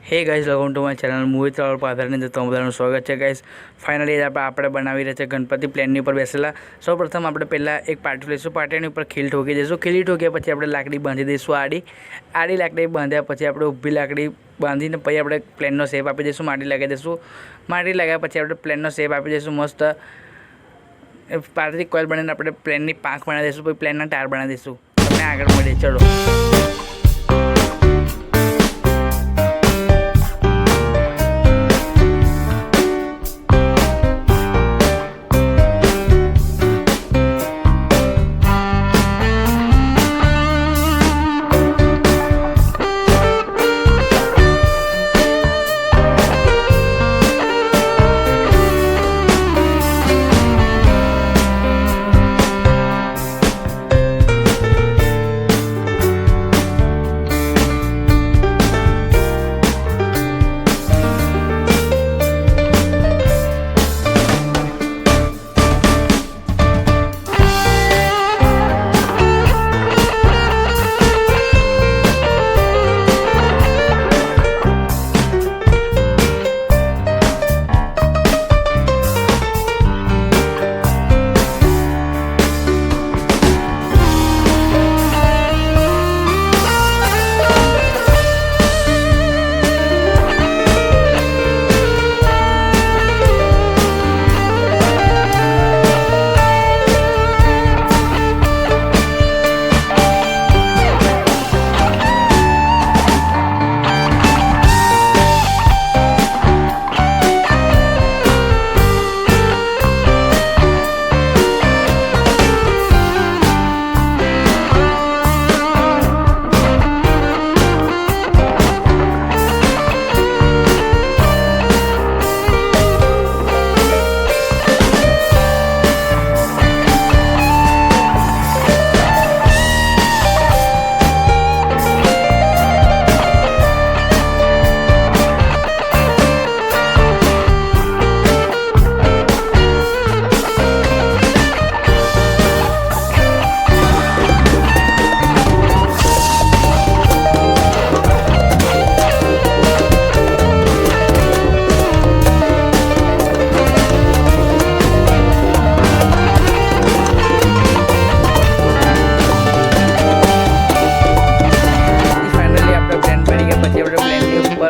Hey guys, welcome to my channel movie travel पाथરની અંદર તમારું સ્વાગત છે ગાइस। ફાઇનલી આપણે બનાવી રહ્યા છે ગણપતિ પ્લેનની ઉપર બેસેલા। સૌપ્રથમ આપણે પહેલા એક પાટિયું લઈશું, પાટિયાની ઉપર ખીલ ઠોકી દઈશું। ખીલી ઠોક્યા પછી આપણે લાકડી બાંધી દઈશું। આડી લાકડી બાંધ્યા પછી આપણે ઊભી લાકડી બાંધીને પછી આપણે પ્લેનનો શેપ આપી દઈશું। માટી લગાવી દઈશું। માટી લગાવ્યા પછી આપણે પ્લેનનો શેપ આપી દઈશું। મસ્ત પાતળી કોઇલ બનાવીને આપણે પ્લેનની પાંખ બનાવી દઈશું। પછી પ્લેનના ટાયર બનાવી દઈશું। તમને આગળ મળીએ, ચલો।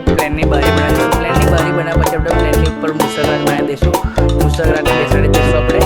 प्लेननी बारी बना प्लेननी बारी बना પછી આપણે પ્લેનની ઉપર મુસલરાજ બનાવી દઈશું। મુસલરાજને બેસાડી દઈશું આપણે।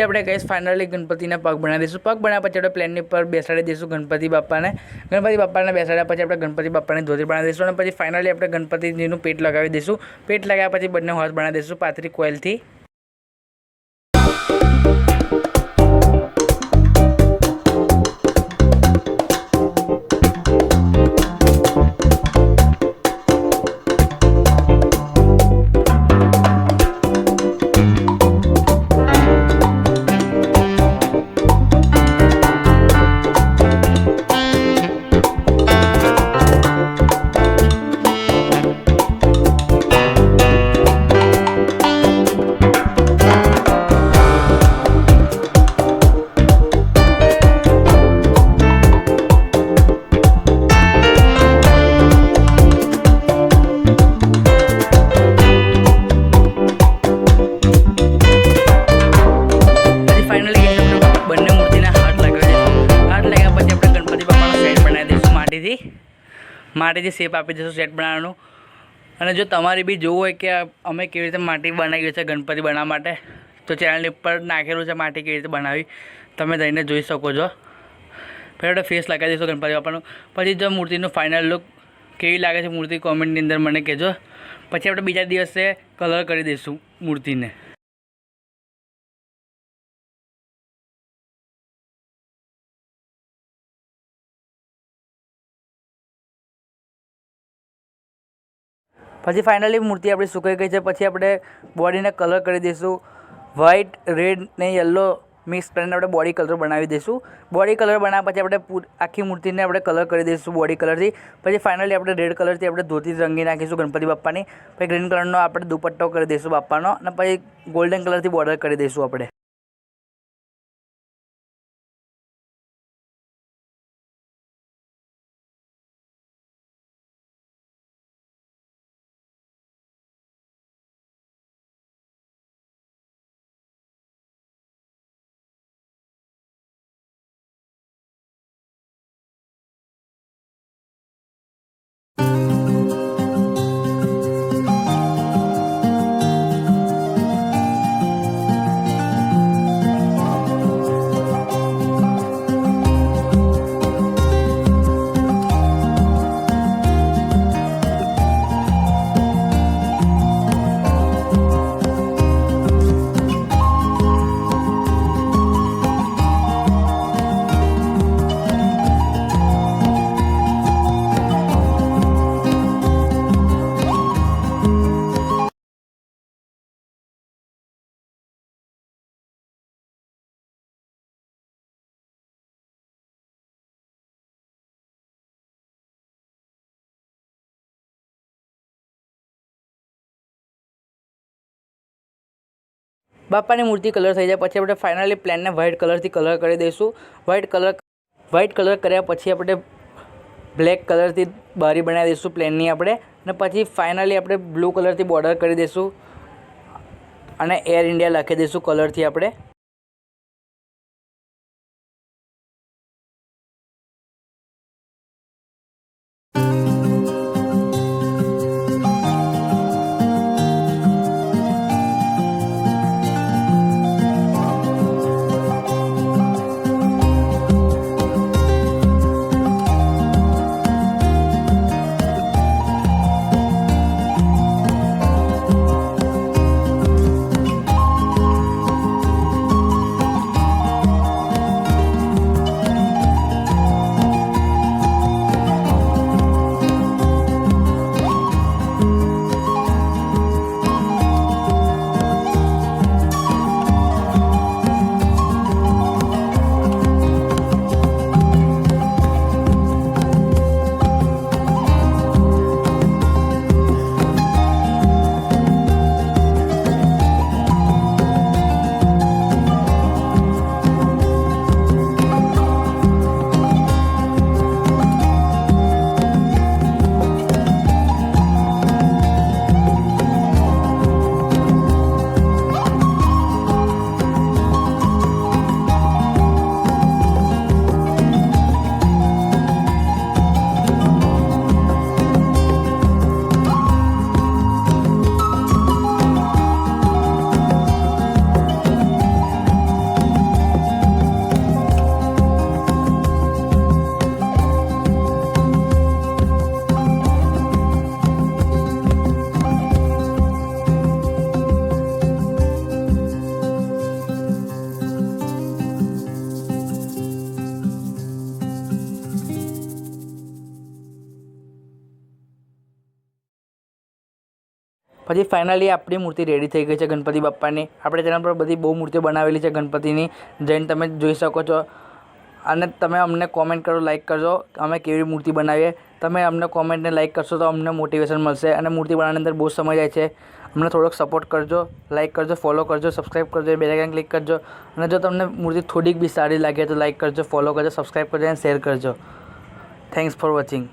આપણે ગાઈસ ફાઇનલી ગણપતિના પગ બનાવી દઈશું। પગ બનાવ્યા પછી આપણે પ્લેનની ઉપર બેસાડી દઈશું ગણપતિ બાપાને। ગણપતિ બાપાને બેસાડ્યા પછી આપણે ગણપતિ બાપાની ધોતી બનાવી દઈશું અને પછી ફાઇનલી આપણે ગણપતિજીનું પેટ લગાવી દઈશું। પેટ લગાવ્યા પછી બંને હોર્સ બનાવી દઈશું પાતળી કોઇલથી। माटी शेप आपी दीशुं सेट बनाववानुं। અને જો તમારે બી જોવું હોય કે અમે કેવી રીતે માટી બનાવી છે ગણપતિ બનાવવા માટે તો ચેનલની ઉપર નાખેલું છે માટી કેવી રીતે બનાવી, તમે જઈને જોઈ શકો છો। પછી આપણે ફેસ લગાવી દઈશું ગણપતિ બાપાનું. પછી જો મૂર્તિનું ફાઇનલ લુક કેવી લાગે છે મૂર્તિ કોમેન્ટની અંદર મને કહેજો. પછી આપણે બીજા દિવસે કલર કરી દઈશું મૂર્તિને. પછી ફાઇનલી મૂર્તિ આપણી સુકાઈ ગઈ છે. પછી આપણે બોડીને કલર કરી દઈશું. વ્હાઇટ, રેડ ને યલો મિક્સ કરીને આપણે બોડી કલર બનાવી દઈશું. બોડી કલર બનાવ્યા પછી આપણે આખી મૂર્તિને આપણે કલર કરી દઈશું બોડી કલરથી. પછી ફાઇનલી આપણે રેડ કલરથી આપણે ધોતી રંગી નાખીશું ગણપતિ બાપ્પાની. પછી ગ્રીન કલરનો આપણે દુપટ્ટો કરી દઈશું બાપ્પાનો અને પછી ગોલ્ડન કલરથી બોર્ડર કરી દઈશું આપણે. બાપાની મૂર્તિ કલર થઈ જાય પછી આપણે ફાઇનલી પ્લેનને વ્હાઇટ કલરથી કલર કરી દઈશું. વ્હાઇટ કલર કર્યા પછી આપણે બ્લેક કલરથી બારી બનાવી દઈશું પ્લેનની આપણે. અને પછી ફાઇનલી આપણે બ્લુ કલરથી બોર્ડર કરી દઈશું અને એર ઇન્ડિયા લખી દઈશું કલરથી આપણે. પછી ફાઇનલી આપણી મૂર્તિ રેડી થઈ ગઈ છે ગણપતિ બાપ્પાની. આપણે ચેનલ પર બધી બહુ મૂર્તિઓ બનાવેલી છે ગણપતિની, જઈને તમે જોઈ શકો છો. અને તમે અમને કોમેન્ટ કરો, લાઇક કરજો અમે કેવી મૂર્તિ બનાવીએ. તમે અમને કોમેન્ટને લાઇક કરશો તો અમને મોટિવેશન મળશે. અને મૂર્તિ બનાવવાની અંદર બહુ સમય જાય છે. અમને થોડોક સપોર્ટ કરજો, લાઇક કરજો, ફોલો કરજો, સબસ્ક્રાઈબ કરજો, બેલ આઇકન ક્લિક કરજો. અને જો તમને મૂર્તિ થોડીક બી સારી લાગે તો લાઇક કરજો, ફોલો કરજો, સબસ્ક્રાઈબ કરજો અને શેર કરજો. Thanks for watching.